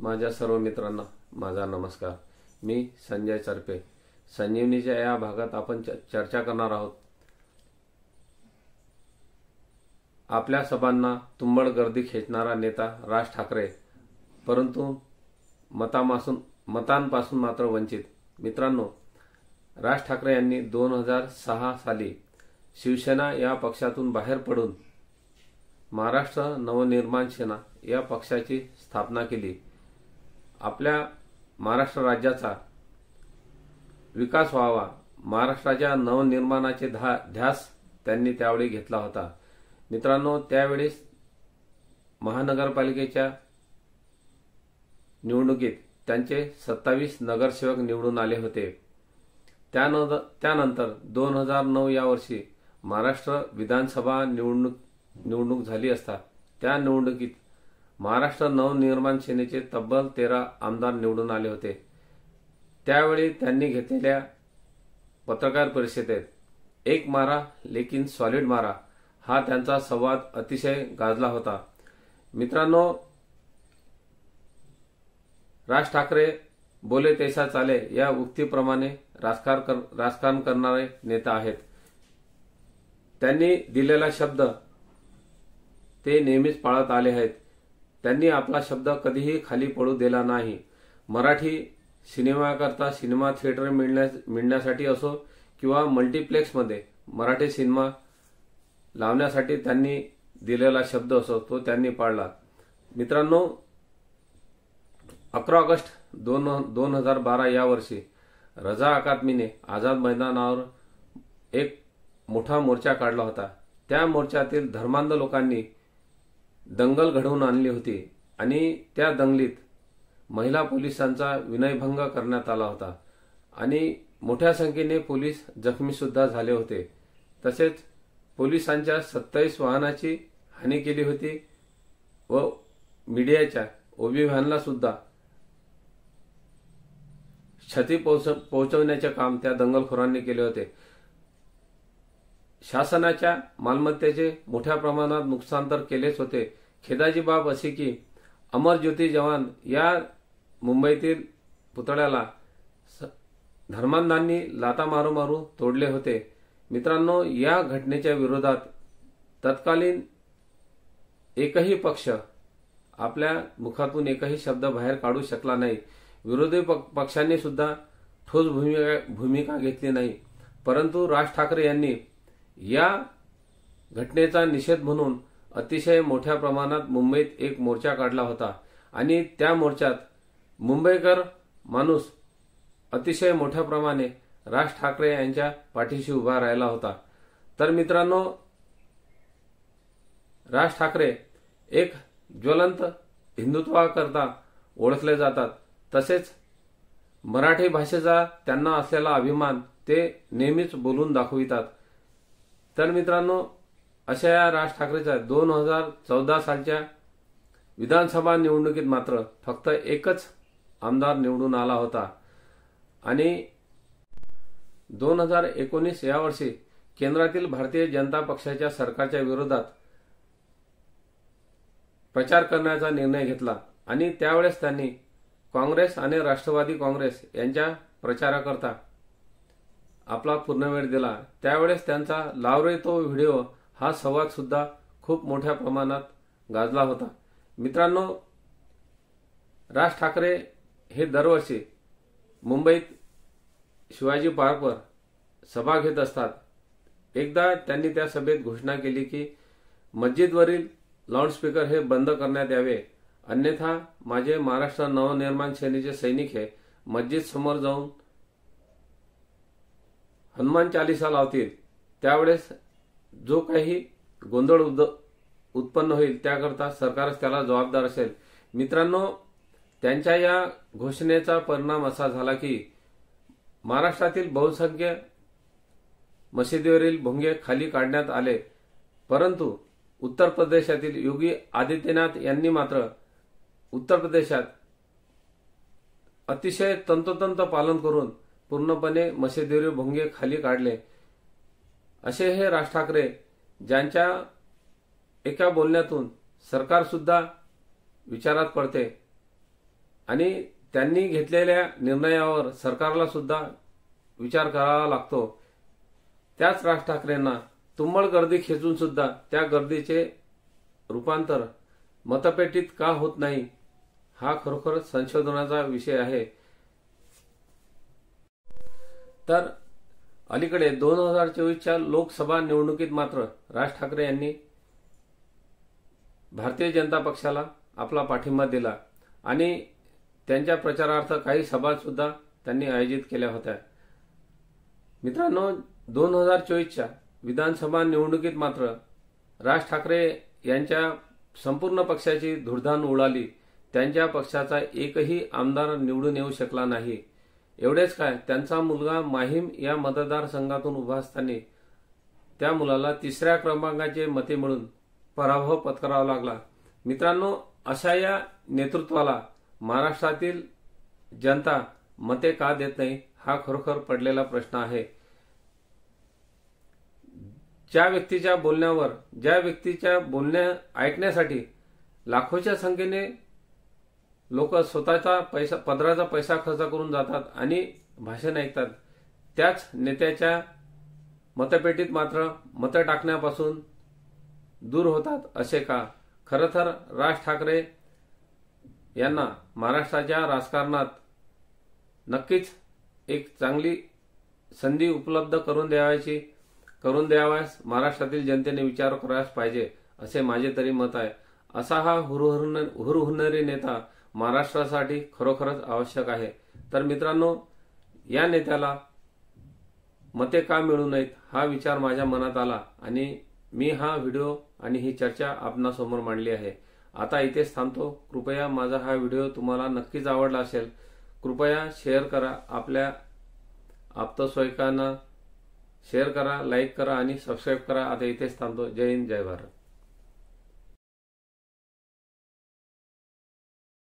माझ्या सर्व मित्रांना माझा नमस्कार। मी संजय चरपे। संजीवनीच्या या भागात आपण चर्चा करणार आहोत आपल्या सभांना तुंबळ गर्दी खेचणारा नेता राज ठाकरे, परंतु मतांपासून मात्र वंचित। मित्रांनो, राज ठाकरे यांनी 2006 साली शिवसेना या पक्षातून बाहेर पडून महाराष्ट्र नवनिर्माण सेना या पक्षाची स्थापना केली। आपल्या महाराष्ट्र राज्याचा विकास व्हावा, महाराष्ट्राच्या नवनिर्माणाचे ध्यास त्यांनी त्यावेळी घेतला होता। मित्रांनो, त्यावेळी महानगरपालिकेच्या निवडणुकीत त्यांचे 27 नगरसेवक निवडून आले होते। त्यानंतर 2009 या वर्षी महाराष्ट्र विधानसभा निवडणूक झाली असता त्या निवडणुकीत महाराष्ट्र नवनिर्माण सेनेचे तब्बल 13 आमदार निवडून आले होते। त्यावेळी त्यांनी घेतलेल्या पत्रकार परिषदेत एक मारा लेकिन सॉलिड मारा हा त्यांचा संवाद अतिशय गाजला होता। मित्रांनो, राज ठाकरे बोले तैसा चाले या उक्तीप्रमाणे राजकारण करणारे नेता आहेत। त्यांनी दिलेला शब्द ते नेहमीच पाळत आले आहेत। त्यांनी आपला शब्द कधीही खाली पडू दिला नाही। मराठी सिनेमाकरता सिनेमा थिएटर मिळण्यासाठी असो किंवा मल्टीप्लेक्समध्ये मराठी सिनेमा लावण्यासाठी त्यांनी दिलेला शब्द असो तो त्यांनी पाळला। मित्रांनो, 11 ऑगस्ट 2012 या वर्षी रजा अकादमीने आझाद मैदानावर एक मोठा मोर्चा काढला होता। त्या मोर्चातील धर्मांध लोकांनी दंगल घडवून आणली होती आणि त्या दंगलीत महिला पोलिसांचा विनयभंग करण्यात आला होता आणि मोठ्या संख्येने पोलीस जखमी सुद्धा झाले होते। तसेच पोलिसांच्या 27 वाहनाची हानी केली होती व मीडियाच्या ओबी व्हॅनला सुद्धा क्षती पोहोचवण्याचे काम त्या दंगलखोरांनी केले होते। शासनाच्या मालमत्तेचे मोठ्या प्रमाणात नुकसान तर केलेच होते। खेदाची बाब अशी की अमर ज्योती जवान या मुंबईतील पुतळ्याला धर्मांधांनी लाथा मारू तोडले होते। मित्रांनो, या घटनेच्या विरोधात तत्कालीन एकही पक्ष आपल्या मुखातून एकही शब्द बाहेर काढू शकला नाही। विरोधी पक्षांनी सुद्धा ठोस भूमिका घेतली नाही। परंतु राज ठाकरे यांनी या घटनेचा निषेध म्हणून अतिशय मोठ्या प्रमाणात मुंबईत एक मोर्चा काढला होता आणि त्या मोर्चात मुंबईकर माणूस अतिशय मोठ्या प्रमाणे राज ठाकरे यांच्या पाठीशी उभा राहिला होता। तर मित्रांनो, राज ठाकरे एक ज्वलंत हिंदुत्वाकरता ओळखले जातात। तसेच मराठी भाषेचा त्यांना असलेला अभिमान ते नेहमीच बोलून दाखवितात। तर मित्रांनो, अशा या राज ठाकरेच्या 2014 सालच्या विधानसभा निवडणुकीत मात्र फक्त एकच आमदार निवडून आला होता आणि 2019 या वर्षी केंद्रातील भारतीय जनता पक्षाच्या सरकारच्या विरोधात प्रचार करण्याचा निर्णय घेतला आणि त्यावेळेस त्यांनी काँग्रेस आणि राष्ट्रवादी काँग्रेस यांच्या प्रचाराकरता आपला पूर्ण वेळ दिला। त्यावेळेस त्यांचा लाव रे तो व्हिडिओ हा संवाद सुद्धा खूप मोठ्या प्रमाणात गाजला होता। मित्रांनो, राज ठाकरे हे दरवर्षी मुंबईत शिवाजी पार्कवर सभा घेत असतात। एकदा त्यांनी त्या सभेत घोषणा केली की मस्जिदवरील लाऊडस्पीकर हे बंद करण्यात यावे, अन्यथा माझे महाराष्ट्र नवनिर्माण सेनेचे सैनिक हे मस्जिद समोर जाऊन हनुमान चालीसा लावतील। त्यावेळेस जो काही गोंधळ उत्पन्न होईल त्याकरता सरकारच त्याला जबाबदार असेल। मित्रांनो, त्यांच्या या घोषणेचा परिणाम असा झाला की महाराष्ट्रातील बहुसंख्य मशिदीवरील भोंगे खाली काढण्यात आले, परंतु उत्तर प्रदेशातील योगी आदित्यनाथ यांनी मात्र उत्तर प्रदेशात अतिशय तंतोतंत पालन करून पूर्णपणे मशिदीवरील भोंगे खाली काढले। असे हे राज ठाकरे ज्यांच्या एका बोलण्यातून सरकार सुद्धा विचारात पडते। आणि त्यांनी घेतलेल्या निर्णयावर सरकारला सुद्धा विचार करावा लागतो। त्याच राज ठाकरेंना तुंबळ गर्दी खेचून सुद्धा त्या गर्दीचे रूपांतर मतपेटीत का होत नाही, हा खरोखर संशोधनाचा विषय आहे। तर अलीकडे 2024च्या लोकसभा निवडणुकीत मात्र राज ठाकरे यांनी भारतीय जनता पक्षाला आपला पाठिंबा दिला आणि त्यांच्या प्रचारार्थ काही सभा सुद्धा त्यांनी आयोजित केल्या होत्या। मित्रांनो, 2024च्या विधानसभा निवडणुकीत मात्र राज ठाकरे यांच्या संपूर्ण पक्षाची धुळधाण उडाली। त्यांच्या पक्षाचा एकही आमदार निवडून येऊ शकला नाही। एवढेच काय, त्यांचा मुलगा माहीम या मतदारसंघातून उभा असताना त्या मुलाला 3ऱ्या क्रमांकाचे मते मिळून पराभव पत्करावा लागला। मित्रांनो, अशा या नेतृत्वाला महाराष्ट्रातील जनता मते का देत नाही, हा खरोखर पडलेला प्रश्न आहे। ज्या व्यक्तीच्या बोलण्या ऐकण्यासाठी लाखोच्या संख्येने लोक स्वतःचा पदराचा पैसा खर्च करून जातात आणि भाषण ऐकतात, त्याच नेत्याच्या मतपेटीत मात्र मत टाकण्यापासून दूर होतात असे का? खरं तर राज ठाकरे यांना महाराष्ट्राच्या राजकारणात नक्कीच एक चांगली संधी उपलब्ध करून द्याव्यास महाराष्ट्रातील जनतेने विचार करायला पाहिजे असे माझे तरी मत आहे। असा हा हुरहुन्नरी नेता महाराष्ट्रासाठी खरोखरच आवश्यक आहे। तर मित्रांनो, या नेत्याला मते का मिळू नयेत हा विचार माझ्या मनात आला आणि मी हा व्हिडिओ आणि ही चर्चा आपणासमोर मांडली आहे। आता इथेच थांबतो। कृपया माझा हा व्हिडिओ तुम्हाला नक्कीच आवडला असेल, कृपया शेअर करा, आपल्या आप्तस्वयकांना शेअर करा, लाईक करा आणि सबस्क्राईब करा। आता इथेच थांबतो। जय हिंद, जय भारत।